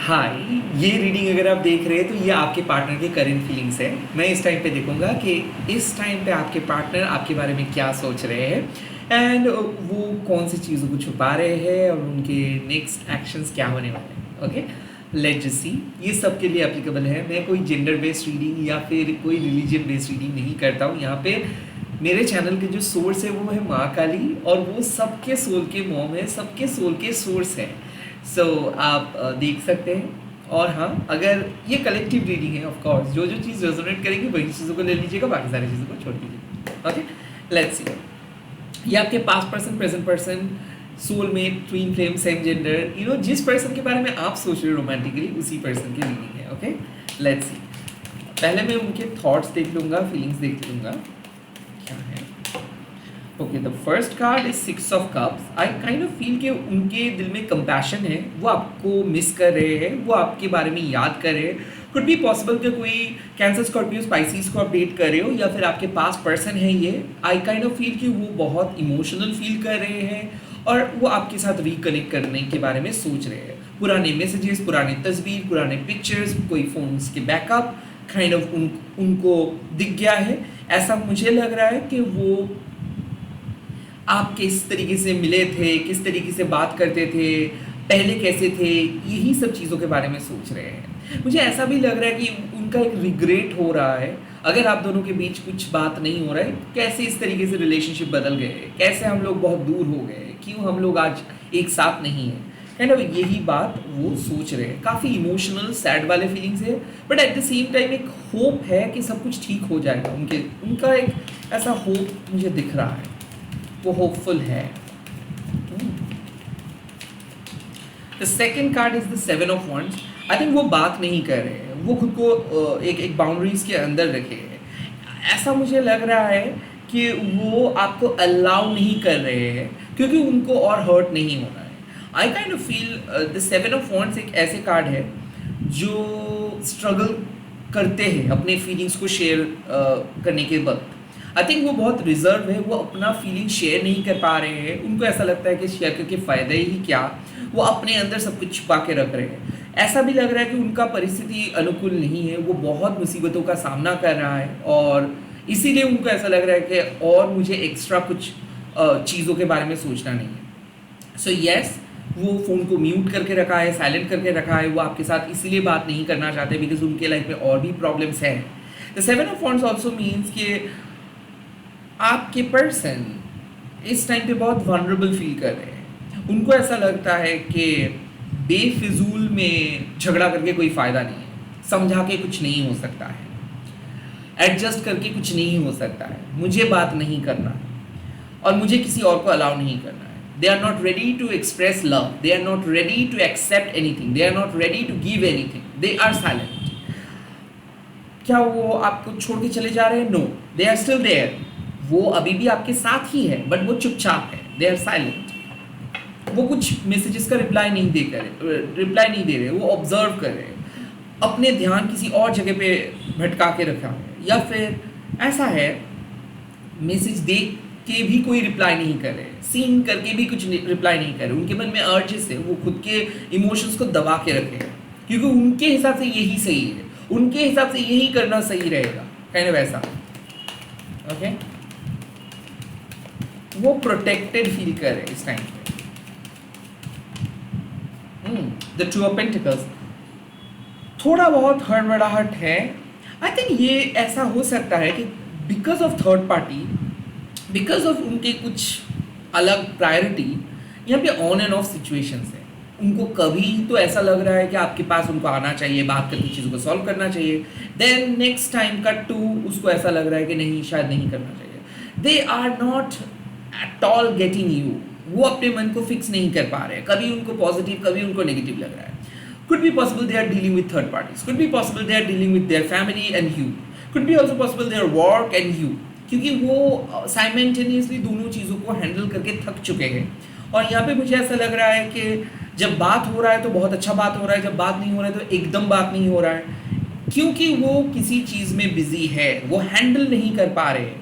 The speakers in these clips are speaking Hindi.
हाय। ये रीडिंग अगर आप देख रहे हैं तो ये आपके पार्टनर के करेंट फीलिंग्स है। मैं इस टाइम पे देखूंगा कि इस टाइम पे आपके पार्टनर आपके बारे में क्या सोच रहे हैं एंड वो कौन सी चीज़ों को छुपा रहे हैं और उनके नेक्स्ट एक्शंस क्या होने वाले हैं। Okay, let's just see. ये सब के लिए एप्लीकेबल है। मैं कोई जेंडर बेस्ड रीडिंग या फिर कोई रिलीजन बेस्ड रीडिंग नहीं करता हूँ। यहाँ पे मेरे चैनल के जो सोर्स है वो है माँ काली और वो सबके सोल के मॉम है, सबके सोल के सोर्स है। सो आप देख सकते हैं। और हाँ, अगर ये कलेक्टिव रीडिंग है, ऑफ कोर्स जो जो चीज़ रेजोनेट करेगी वही चीज़ों को ले लीजिएगा, बाकी सारी चीज़ों को छोड़ दीजिएगा। Okay, let's see. ये आपके past person, present person, soulmate, twin flame, same gender, जिस पर्सन के बारे में आप सोच रहे हो रोमांटिकली उसी पर्सन की रीडिंग है। Okay, let's see. पहले मैं उनके थॉट्स देख लूँगा, फीलिंग्स देख लूँगा क्या है। Okay, the first card is 6 of cups. I kind of feel कि उनके दिल में कंपैशन है, वो आपको मिस कर रहे हैं, वो आपके बारे में याद कर रहे हैं। कुड बी पॉसिबल कि कोई कैंसर, स्कॉर्पियो, स्पाइसीज को अपडेट कर रहे हो या फिर आपके पास पर्सन है ये। आई काइंड ऑफ फील कि वो बहुत इमोशनल फील कर रहे हैं और वो आपके साथ रिकनेक्ट करने के बारे में सोच रहे हैं। पुराने मैसेजेस, पुराने तस्वीर, पुराने पिक्चर्स, कोई फोन्स के बैकअप काइंड ऑफ उनको दिख गया है। ऐसा मुझे लग रहा है कि वो आप किस तरीके से मिले थे, किस तरीके से बात करते थे, पहले कैसे थे, यही सब चीज़ों के बारे में सोच रहे हैं। मुझे ऐसा भी लग रहा है कि उनका एक रिग्रेट हो रहा है अगर आप दोनों के बीच कुछ बात नहीं हो रहा है। कैसे इस तरीके से रिलेशनशिप बदल गए, कैसे हम लोग बहुत दूर हो गए, क्यों हम लोग आज एक साथ नहीं हैं। काइंड ऑफ यही बात वो सोच रहे हैं। काफ़ी इमोशनल सैड वाले फीलिंग्स है, but at the same time एक होप है कि सब कुछ ठीक हो जाएगा। उनका एक ऐसा होप मुझे दिख रहा है, वो होपफुल है। The second card is the 7 of wands. I think वो बात नहीं कर रहे हैं, वो खुद को एक बाउंड्रीज के अंदर रखे हैं। ऐसा मुझे लग रहा है कि वो आपको अलाउ नहीं कर रहे हैं क्योंकि उनको और हर्ट नहीं होना है। I kind of feel the 7 of wands एक ऐसे कार्ड है जो स्ट्रगल करते हैं अपने फीलिंग्स को शेयर करने के वक्त। आई थिंक वो बहुत रिजर्व है, वो अपना फीलिंग शेयर नहीं कर पा रहे हैं। उनको ऐसा लगता है कि शेयर करके फ़ायदा ही क्या, वो अपने अंदर सब कुछ छुपा के रख रहे हैं। ऐसा भी लग रहा है कि उनका परिस्थिति अनुकूल नहीं है, वो बहुत मुसीबतों का सामना कर रहा है और इसीलिए उनको ऐसा लग रहा है कि और मुझे एक्स्ट्रा कुछ चीज़ों के बारे में सोचना नहीं है। सो येस, वो फ़ोन को म्यूट करके रखा है, साइलेंट करके रखा है। वो आपके साथ इसीलिए बात नहीं करना चाहते बिकॉज उनके लाइफ में और भी प्रॉब्लम्स हैं। The 7 of wands also means कि आपके पर्सन इस टाइम पे बहुत वनरेबल फील कर रहे हैं। उनको ऐसा लगता है कि बेफिजूल में झगड़ा करके कोई फ़ायदा नहीं है, समझा के कुछ नहीं हो सकता है, एडजस्ट करके कुछ नहीं हो सकता है, मुझे बात नहीं करना है और मुझे किसी और को अलाउ नहीं करना है। They are not ready to express love, they are not ready to accept anything, they are not ready to give anything, they are silent. क्या वो आपको छोड़ के चले जा रहे हैं? No, they are still there. वो अभी भी आपके साथ ही है बट वो चुपचाप है, दे आर साइलेंट। वो कुछ मैसेजेस का रिप्लाई नहीं दे रहे, वो ऑब्जर्व कर रहे हैं, अपने ध्यान किसी और जगह पे भटका के रखा है। या फिर ऐसा है, मैसेज देख के भी कोई रिप्लाई नहीं कर रहे, सीन करके भी कुछ रिप्लाई नहीं कर रहे। उनके मन में अर्जेस है, वो खुद के इमोशंस को दबा के रखे हैं क्योंकि उनके हिसाब से यही सही है, उनके हिसाब से यही करना सही रहेगा, काइंड ऑफ ऐसा। ओके, वो प्रोटेक्टेड फील कर रहे हैं इस टाइम पे। द 2 ऑफ पेंटिकल्स, थोड़ा बहुत हड़बड़ाहट है। आई थिंक ये ऐसा हो सकता है कि because of third party, because of उनके कुछ अलग प्रायोरिटी, यहाँ पे ऑन एंड ऑफ सिचुएशंस है। उनको कभी तो ऐसा लग रहा है कि आपके पास उनको आना चाहिए, बात करके चीज़ों को सॉल्व करना चाहिए। Then next time cut to उसको ऐसा लग रहा है कि नहीं, शायद नहीं करना चाहिए। They are not at all getting you, वो अपने मन को फिक्स नहीं कर पा रहे हैं। कभी उनको पॉजिटिव, कभी उनको नेगेटिव लग रहा है। Could be possible they are dealing with third parties, could be possible they are dealing with their family and you, could be also possible their work and you, क्योंकि वो साइमल्टेनियसली दोनों चीज़ों को हैंडल करके थक चुके हैं। और यहाँ पे मुझे ऐसा लग रहा है कि जब बात हो रहा है तो बहुत अच्छा बात हो रहा है, जब बात नहीं हो रहा है तो एकदम बात नहीं हो रहा है, क्योंकि वो किसी चीज़ में बिजी है, वो हैंडल नहीं कर पा रहे हैं।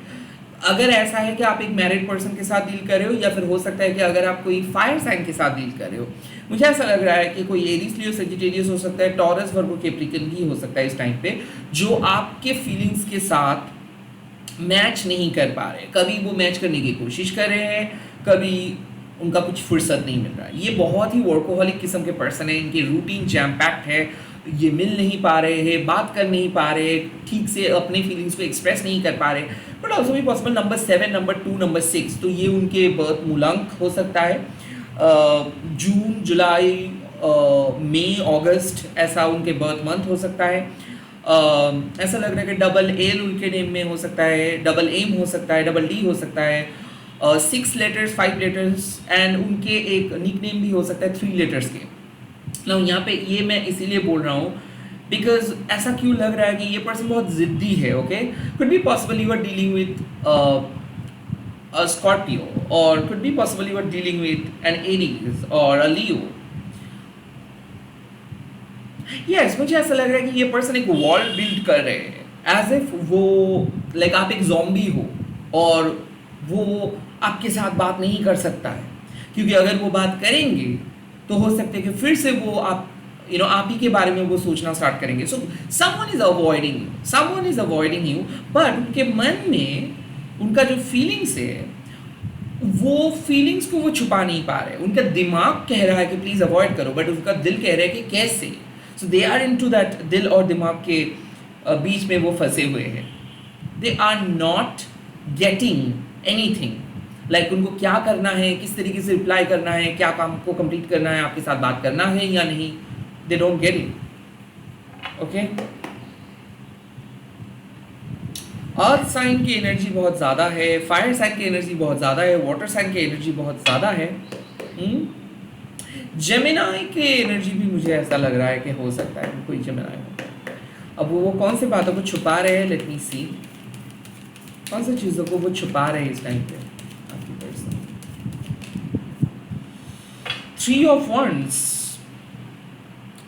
अगर ऐसा है कि आप एक मैरिड पर्सन के साथ डील कर रहे हो, या फिर हो सकता है कि अगर आप कोई फायर साइन के साथ डील कर रहे हो, मुझे ऐसा लग रहा है कि कोई एरीज लियो सेजिटेरियस हो सकता है, टॉरस वर्गो कैप्रिकन भी हो सकता है इस टाइम पे, जो आपके फीलिंग्स के साथ मैच नहीं कर पा रहे। कभी वो मैच करने की कोशिश कर रहे हैं, कभी उनका कुछ फुर्सत नहीं मिल रहा है। ये बहुत ही वर्कोहॉलिक किस्म के पर्सन है, इनकी रूटीन जैम पैक्ड है, ये मिल नहीं पा रहे हैं, बात कर नहीं पा रहे, ठीक से अपने फीलिंग्स को एक्सप्रेस नहीं कर पा रहे। बट ऑल्सो भी पॉसिबल नंबर 7, नंबर 2, नंबर 6, तो ये उनके बर्थ मूलांक हो सकता है। जून, जुलाई, मई, अगस्त, ऐसा उनके बर्थ मंथ हो सकता है। ऐसा लग रहा है कि डबल एल उनके नेम में हो सकता है, डबल एम हो सकता है, डबल डी हो सकता है, 6 लेटर्स, 5 लेटर्स, एंड उनके एक निक नेम भी हो सकता है 3 लेटर्स के। ना यहाँ पे ये मैं इसीलिए बोल रहा हूँ बिकॉज ऐसा क्यों लग रहा है कि ये पर्सन बहुत जिद्दी है। Okay, could be possible you are dealing with a Scorpio, or could be possible you are dealing with an Aries or a Leo. Yes, मुझे ऐसा लग रहा है कि ये पर्सन एक वॉल बिल्ड कर रहे हैं एज इफ वो लाइक आप एक जॉम्बी हो और वो आपके साथ बात नहीं कर सकता है, क्योंकि अगर वो बात करेंगे तो हो सकता है कि फिर से वो आप आप ही के बारे में वो सोचना स्टार्ट करेंगे। So someone is avoiding you, but उनके मन में उनका जो फीलिंग्स है वो फीलिंग्स को वो छुपा नहीं पा रहे। उनका दिमाग कह रहा है कि प्लीज अवॉइड करो, बट उनका दिल कह रहा है कि कैसे। सो दे आर इनटू दैट, दिल और दिमाग के बीच में वो फंसे हुए हैं। They are not getting anything, like उनको क्या करना है, किस तरीके से रिप्लाई करना है, क्या काम को कंप्लीट करना है, आपके साथ बात करना है या नहीं, they don't get it. Okay, earth sign की एनर्जी बहुत ज़्यादा है, फायर साइन की एनर्जी बहुत ज़्यादा है, वाटर साइन की एनर्जी बहुत ज़्यादा है, जेमिनाई की एनर्जी भी मुझे ऐसा लग रहा है कि हो सकता है कोई जेमिनाई हो। अब वो कौन सी बातों को छुपा रहे हैं, लेट मी सी, कौन सी चीज़ों को वो छुपा रहे हैं इस टाइम पे आपकी पर्सन। 3 ऑफ वंड्स,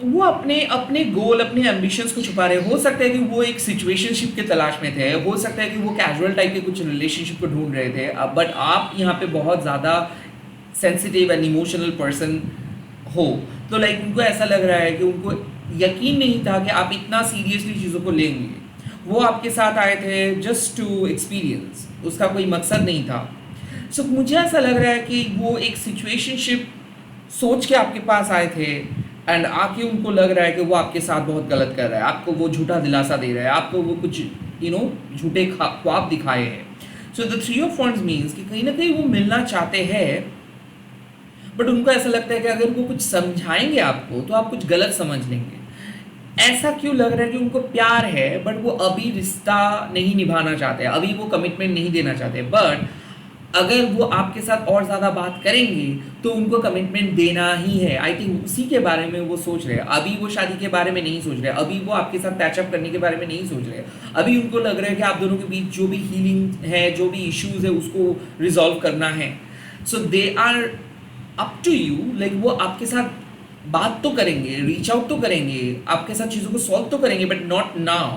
वो अपने गोल, अपने एम्बिशंस को छुपा रहे हैं। हो सकता है कि वो एक सिचुएशनशिप के तलाश में थे, हो सकता है कि वो कैजुअल टाइप के कुछ रिलेशनशिप को ढूंढ रहे थे, बट आप यहाँ पे बहुत ज़्यादा सेंसिटिव एंड इमोशनल पर्सन हो, तो लाइक उनको ऐसा लग रहा है कि उनको यकीन नहीं था कि आप इतना सीरियसली चीज़ों को लेंगे। वो आपके साथ आए थे जस्ट टू एक्सपीरियंस, उसका कोई मकसद नहीं था। सो मुझे ऐसा लग रहा है कि वो एक सिचुएशनशिप सोच के आपके पास आए थे एंड आके उनको लग रहा है कि वो आपके साथ बहुत गलत कर रहा है, आपको वो झूठा दिलासा दे रहा है, आपको वो कुछ झूठे ख्वाब दिखाए हैं। So the 3 of wands means कि कहीं ना कहीं वो मिलना चाहते हैं, बट उनको ऐसा लगता है कि अगर वो कुछ समझाएंगे आपको तो आप कुछ गलत समझ लेंगे। ऐसा क्यों लग रहा है कि उनको प्यार है, बट वो अभी रिश्ता नहीं निभाना चाहते, अभी वो कमिटमेंट नहीं देना चाहते, बट अगर वो आपके साथ और ज़्यादा बात करेंगे तो उनको कमिटमेंट देना ही है। आई थिंक उसी के बारे में वो सोच रहे हैं। अभी वो शादी के बारे में नहीं सोच रहे, अभी वो आपके साथ पैचअप करने के बारे में नहीं सोच रहे, अभी उनको लग रहा है कि आप दोनों के बीच जो भी हीलिंग है, जो भी इश्यूज है, उसको रिजॉल्व करना है। So they are up to you, like वो आपके साथ बात तो करेंगे, रीच आउट तो करेंगे, आपके साथ चीज़ों को सॉल्व तो करेंगे, but not now.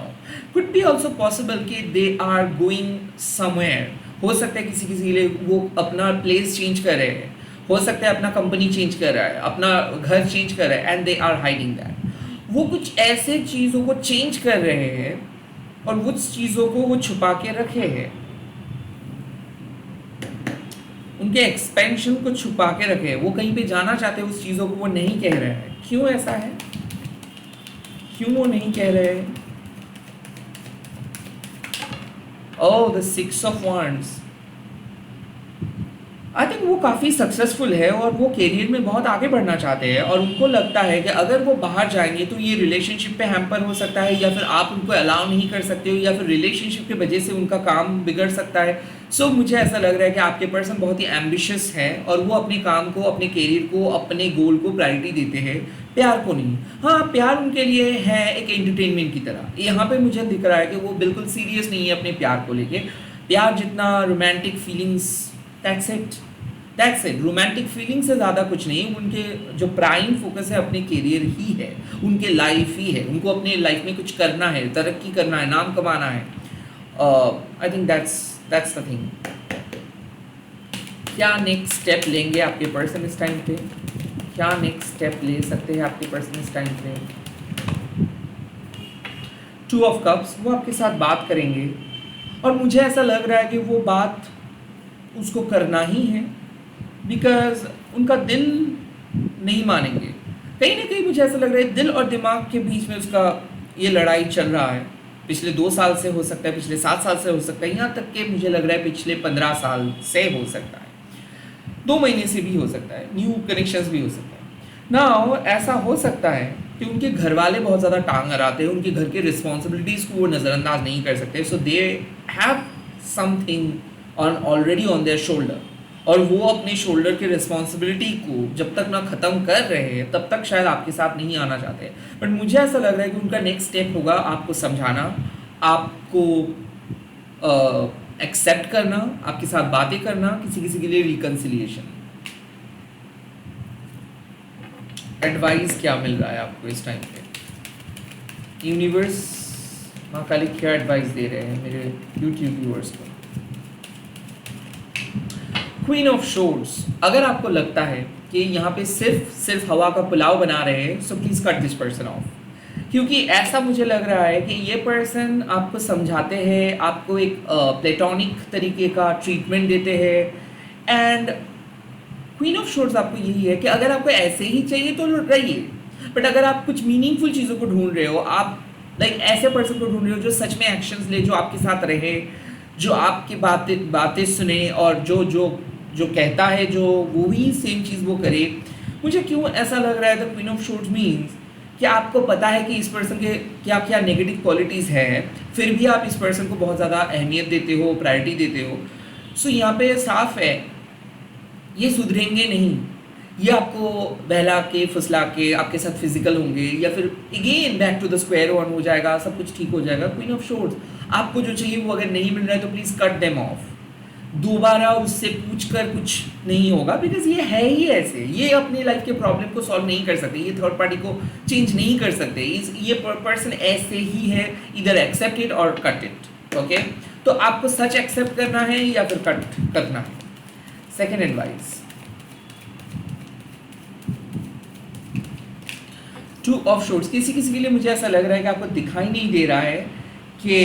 Could be also possible कि दे आर गोइंग समवेयर। हो सकता है किसी के लिए वो अपना प्लेस चेंज कर रहे हैं, हो सकता है अपना कंपनी चेंज कर रहा है, अपना घर चेंज कर रहा है, and they are hiding that. वो कुछ ऐसे चीज़ों को चेंज कर रहे हैं और कुछ चीज़ों को वो छुपा के रखे हैं, उनके एक्सपेंशन को छुपा के रखे हैं। वो कहीं पे जाना चाहते हैं, उस चीज़ों को वो नहीं कह रहे हैं। क्यों ऐसा है, क्यों वो नहीं कह रहे हैं? Oh, the 6 of Wands. I think वो काफ़ी सक्सेसफुल है और वो करियर में बहुत आगे बढ़ना चाहते हैं, और उनको लगता है कि अगर वो बाहर जाएंगे तो ये रिलेशनशिप पे हैम्पर हो सकता है, या फिर आप उनको अलाउ नहीं कर सकते हो, या फिर रिलेशनशिप की वजह से उनका काम बिगड़ सकता है। सो मुझे ऐसा लग रहा है कि आपके पर्सन बहुत ही एम्बिशियस है और वो अपने काम को, अपने करियर को, अपने गोल को प्रायोरिटी देते हैं, प्यार को नहीं। हाँ, प्यार उनके लिए है एक एंटरटेनमेंट की तरह। यहाँ पे मुझे दिख रहा है कि वो बिल्कुल सीरियस नहीं है अपने प्यार को लेके। प्यार जितना romantic feelings, that's it. Romantic feeling से ज़्यादा कुछ नहीं। उनके जो प्राइम फोकस है अपने करियर ही है, उनके लाइफ ही है। उनको अपने लाइफ में कुछ करना है, तरक्की करना है, नाम कमाना है। I think that's the thing. क्या नेक्स्ट स्टेप लेंगे आपके पर्सन इस टाइम पे? क्या नेक्स्ट स्टेप ले सकते हैं आपके पर्सन इस टाइम पे? 2 ऑफ कप्स, वो आपके साथ बात करेंगे और मुझे ऐसा लग रहा है कि वो बात उसको करना ही है, बिकॉज उनका दिल नहीं मानेंगे। कहीं ना कहीं मुझे ऐसा लग रहा है दिल और दिमाग के बीच में उसका ये लड़ाई चल रहा है। पिछले 2 साल से हो सकता है, पिछले 7 साल से हो सकता है, यहाँ तक कि मुझे लग रहा है पिछले 15 साल से हो सकता है, 2 महीने से भी हो सकता है, न्यू कनेक्शंस भी हो सकता है। नाउ ऐसा हो सकता है कि उनके घर वाले बहुत ज़्यादा टांग अड़ाते हैं, उनके घर की रिस्पॉन्सिबिलिटीज़ को वो नज़रअंदाज नहीं कर सकते, so they have something already on their shoulder, और वो अपने शोल्डर की रिस्पॉन्सिबिलिटी को जब तक ना ख़त्म कर रहे हैं तब तक शायद आपके साथ नहीं आना चाहते। बट मुझे ऐसा लग रहा है कि उनका नेक्स्ट स्टेप होगा आपको समझाना, आपको एक्सेप्ट करना, आपके साथ बातें करना, किसी किसी के लिए रिकन्सिलिएशन। एडवाइस क्या मिल रहा है आपको इस टाइम पे? यूनिवर्स माँ काली क्या एडवाइस दे रहे हैं मेरे यूट्यूब व्यूअर्स को? क्वीन ऑफ शोर्ड्स, अगर आपको लगता है कि यहाँ पे सिर्फ हवा का पुलाव बना रहे हैं, so please cut this person of, क्योंकि ऐसा मुझे लग रहा है कि ये पर्सन आपको समझाते हैं, आपको एक प्लेटोनिक तरीके का ट्रीटमेंट देते हैं, एंड क्वीन ऑफ शोर्ड्स आपको यही है कि अगर आपको ऐसे ही चाहिए तो रहिए, बट अगर आप कुछ मीनिंगफुल चीज़ों को ढूंढ रहे हो, आप ऐसे पर्सन को ढूंढ रहे हो जो सच में एक्शंस ले, जो आपके साथ रहे, जो आपकी बातें सुने और जो कहता है जो वो ही सेम चीज़ वो करे। मुझे क्यों ऐसा लग रहा है द क्वीन ऑफ शोर्ड्स मीन्स कि आपको पता है कि इस पर्सन के क्या क्या नेगेटिव क्वालिटीज़ है, फिर भी आप इस पर्सन को बहुत ज़्यादा अहमियत देते हो, प्रायोरिटी देते हो। सो यहाँ पे साफ है ये सुधरेंगे नहीं, ये आपको बहला के फुसला के आपके साथ फिजिकल होंगे, या फिर again back to the square one हो जाएगा, सब कुछ ठीक हो जाएगा। क्वीन ऑफ शोर्ड्स, आपको जो चाहिए वो अगर नहीं मिल रहा है तो प्लीज़ कट देम ऑफ। दोबारा उससे पूछ कर कुछ नहीं होगा, बिकॉज ये है ही ऐसे, ये अपनी लाइफ के प्रॉब्लम को सॉल्व नहीं कर सकते, ये थर्ड पार्टी को चेंज नहीं कर सकते, ये पर्सन ऐसे ही है, इधर एक्सेप्ट इट और कट इट। ओके, तो आपको सच एक्सेप्ट करना है या फिर कट करना है? सेकेंड एडवाइस, 2 ऑफ शोर्ड्स, किसी किसी के लिए मुझे ऐसा लग रहा है कि आपको दिखाई नहीं दे रहा है कि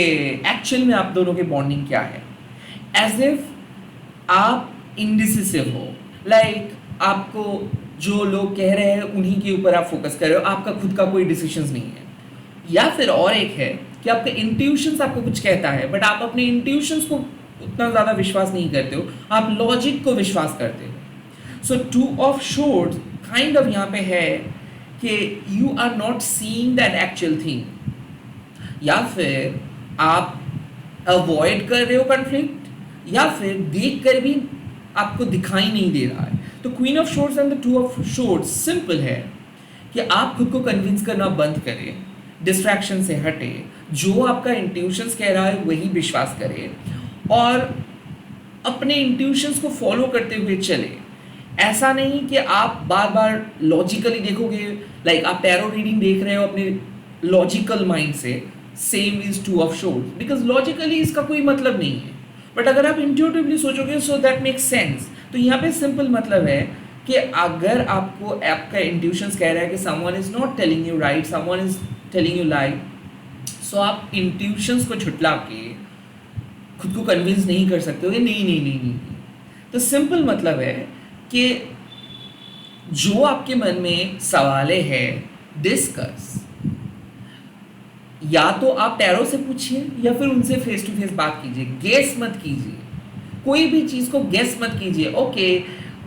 एक्चुअल में आप दोनों के बॉन्डिंग क्या है, एज इफ आप इंडिसिसिव हो, आपको जो लोग कह रहे हैं उन्हीं के ऊपर आप फोकस कर रहे हो, आपका खुद का कोई डिसीजंस नहीं है। या फिर और एक है कि आपका इंट्यूशंस आपको कुछ कहता है, बट आप अपने इंट्यूशंस को उतना ज़्यादा विश्वास नहीं करते हो, आप लॉजिक को विश्वास करते हो। So 2 of swords kind of यहाँ पे है कि you are not seeing that actual thing, या फिर आप अवॉइड कर रहे हो कन्फ्लिक्ट, या फिर देख कर भी आपको दिखाई नहीं दे रहा है। तो queen of swords and the 2 of swords simple है कि आप खुद को कन्विंस करना बंद करें, डिस्ट्रैक्शन से हटे, जो आपका इंट्यूशंस कह रहा है वही विश्वास करें और अपने इंट्यूशंस को फॉलो करते हुए चले। ऐसा नहीं कि आप बार बार लॉजिकली देखोगे, आप टैरो रीडिंग देख रहे हो अपने लॉजिकल माइंड से, same is 2 of swords, because logically इसका कोई मतलब नहीं है, बट अगर आप इंट्यूटिवली सोचोगे सो दैट मेक्स सेंस। तो यहाँ पे सिंपल मतलब है कि अगर आपको आपका इंट्यूशंस कह रहा है कि someone is not telling you right, someone is telling you lie, so आप इंट्यूशंस को झुटला के खुद को कन्विंस नहीं कर सकते हो कि नहीं। तो सिंपल मतलब है कि जो आपके मन में सवालें हैं, डिस्कस, या तो आप टैरो से पूछिए या फिर उनसे फेस टू फेस बात कीजिए, गेस मत कीजिए, कोई भी चीज़ को गेस मत कीजिए। ओके,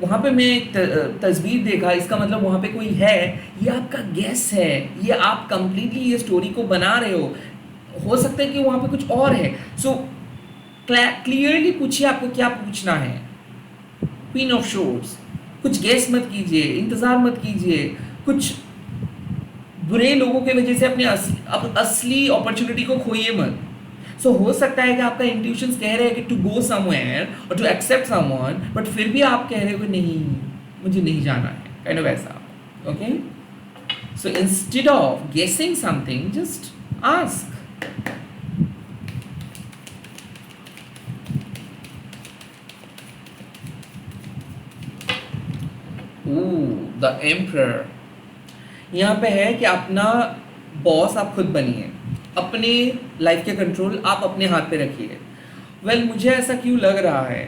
वहाँ पे मैं एक तस्वीर देखा, इसका मतलब वहाँ पे कोई है, ये आपका गेस है, ये आप कंप्लीटली ये स्टोरी को बना रहे हो सकता है कि वहाँ पे कुछ और है। सो क्लियरली पूछिए आपको क्या पूछना है। क्वीन ऑफ शोर्ड्स, कुछ गेस मत कीजिए, इंतज़ार मत कीजिए, कुछ बुरे लोगों के वजह से अपने असली अपॉर्चुनिटी को खोइए मत। सो हो सकता है कि आपका इंट्यूशंस कह रहे हैं कि टू गो समवेयर और टू एक्सेप्ट समवन, बट फिर भी आप कह रहे हो कि नहीं, मुझे नहीं जाना है, काइंड ऑफ ऐसा। ओके, सो इंस्टेड ऑफ गेसिंग something, just ask. The emperor. यहाँ पे है कि अपना बॉस आप खुद बनिए, अपने लाइफ के कंट्रोल आप अपने हाथ पे रखिए। वेल मुझे ऐसा क्यों लग रहा है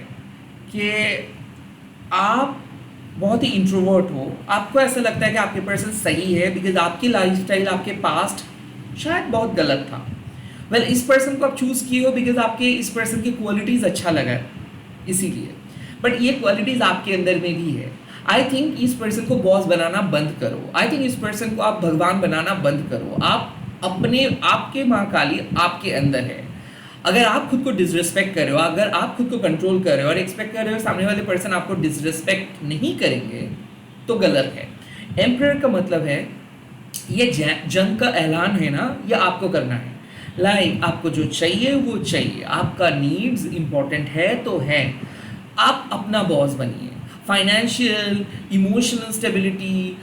कि आप बहुत ही इंट्रोवर्ट हो, आपको ऐसा लगता है कि आपके पर्सन सही है बिकॉज आपकी लाइफस्टाइल आपके पास्ट शायद बहुत गलत था। वेल इस पर्सन को आप चूज़ किए हो बिकॉज आपके इस पर्सन की क्वालिटीज़ अच्छा लगा है इसीलिए, बट ये क्वालिटीज़ आपके अंदर में भी है। आई थिंक इस पर्सन को बॉस बनाना बंद करो, आई थिंक इस पर्सन को आप भगवान बनाना बंद करो। आप अपने आपके महाकाली आपके अंदर है। अगर आप खुद को डिसरिस्पेक्ट कर रहे हो, अगर आप खुद को कंट्रोल कर रहे हो और एक्सपेक्ट कर रहे हो सामने वाले पर्सन आपको डिसरिस्पेक्ट नहीं करेंगे तो गलत है। एम्परर का मतलब है ये जंग का ऐलान है ना, ये आपको करना है। लाइक आपको जो चाहिए वो चाहिए, आपका नीड्स इंपॉर्टेंट है तो है, आप अपना बॉस बनिए। फाइनेंशियल इमोशनल स्टेबिलिटी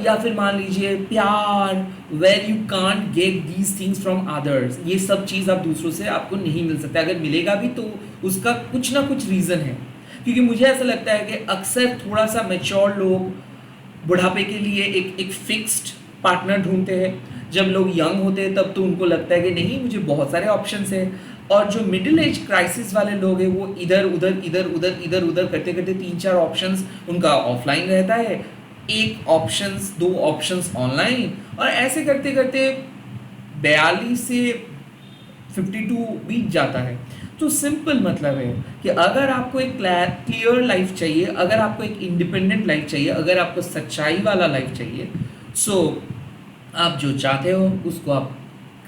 या फिर मान लीजिए प्यार, where you can't get these things from others, ये सब चीज़ आप दूसरों से आपको नहीं मिल सकता। अगर मिलेगा भी तो उसका कुछ ना कुछ रीज़न है। क्योंकि मुझे ऐसा लगता है कि अक्सर थोड़ा सा मेच्योर लोग बुढ़ापे के लिए एक फिक्स्ड पार्टनर ढूंढते हैं। जब लोग यंग होते हैं तब तो उनको लगता है कि नहीं मुझे बहुत सारे ऑप्शंस हैं। और जो मिडिल एज क्राइसिस वाले लोग हैं वो इधर उधर करते करते 3-4 ऑप्शंस उनका ऑफलाइन रहता है, एक ऑप्शंस 2 ऑप्शंस ऑनलाइन, और ऐसे करते करते 42 से 52 बीत जाता है। तो सिंपल मतलब है कि अगर आपको एक क्लियर लाइफ चाहिए, अगर आपको एक इंडिपेंडेंट लाइफ चाहिए, अगर आपको सच्चाई वाला लाइफ चाहिए, सो आप जो चाहते हो उसको आप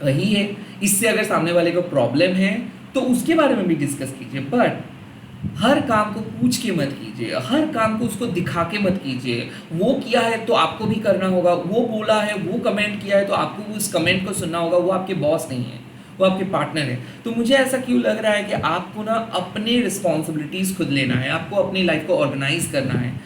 कहिए। इससे अगर सामने वाले को प्रॉब्लम है तो उसके बारे में भी डिस्कस कीजिए, बट हर काम को पूछ के मत कीजिए, हर काम को उसको दिखा के मत कीजिए। वो किया है तो आपको भी करना होगा, वो बोला है, वो कमेंट किया है तो आपको उस कमेंट को सुनना होगा। वो आपके बॉस नहीं है, वो आपके पार्टनर है। तो मुझे ऐसा क्यों लग रहा है कि आपको ना अपने रिस्पॉन्सिबिलिटीज़ खुद लेना है, आपको अपनी लाइफ को ऑर्गेनाइज करना है।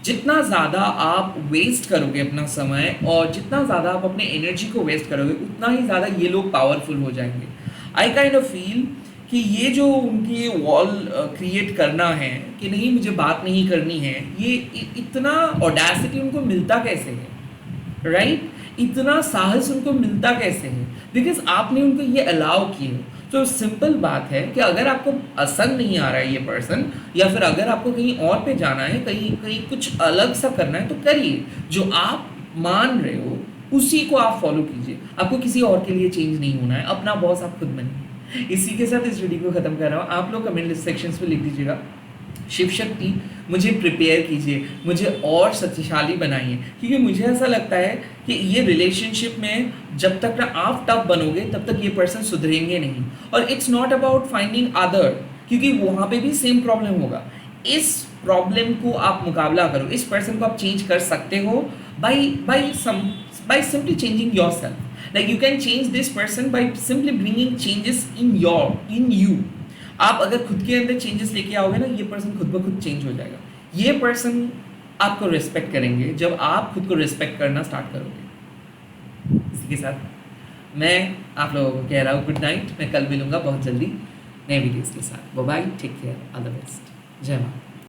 जितना ज़्यादा आप वेस्ट करोगे अपना समय और जितना ज़्यादा आप अपने एनर्जी को वेस्ट करोगे उतना ही ज़्यादा ये लोग पावरफुल हो जाएंगे। आई काइंड ऑफ फील कि ये जो उनकी वॉल क्रिएट करना है कि नहीं मुझे बात नहीं करनी है, ये इतना ऑडेसिटी उनको मिलता कैसे है, राइट? इतना साहस उनको मिलता कैसे है? बिकॉज आपने उनको ये अलाउ किए। तो सिंपल बात है कि अगर आपको पसंद नहीं आ रहा है ये पर्सन, या फिर अगर आपको कहीं और पे जाना है, कहीं कुछ अलग सा करना है, तो करिए। जो आप मान रहे हो उसी को आप फॉलो कीजिए। आपको किसी और के लिए चेंज नहीं होना है, अपना बॉस आप खुद बनिए। इसी के साथ इस वीडियो को ख़त्म कर रहा हूँ। आप लोग कमेंट सेक्शंस में लिख दीजिएगा शिव शक्ति मुझे प्रिपेयर कीजिए, मुझे और शक्तिशाली बनाइए। क्योंकि मुझे ऐसा लगता है कि ये रिलेशनशिप में जब तक ना आप टफ बनोगे तब तक ये पर्सन सुधरेंगे नहीं। और it's not about finding other, क्योंकि वहाँ पे भी सेम प्रॉब्लम होगा। इस प्रॉब्लम को आप मुकाबला करो, इस पर्सन को आप चेंज कर सकते हो by simply changing yourself. Like you can change this person by simply bringing changes in you. आप अगर खुद के अंदर चेंजेस लेके आओगे ना, ये पर्सन खुद ब खुद चेंज हो जाएगा। ये पर्सन आपको रिस्पेक्ट करेंगे जब आप खुद को रिस्पेक्ट करना स्टार्ट करोगे। इसी के साथ मैं आप लोगों को कह रहा हूँ गुड नाइट। मैं कल मिलूंगा बहुत जल्दी नए वीडियोस के साथ। Bye bye, take care, all the best, जय माता।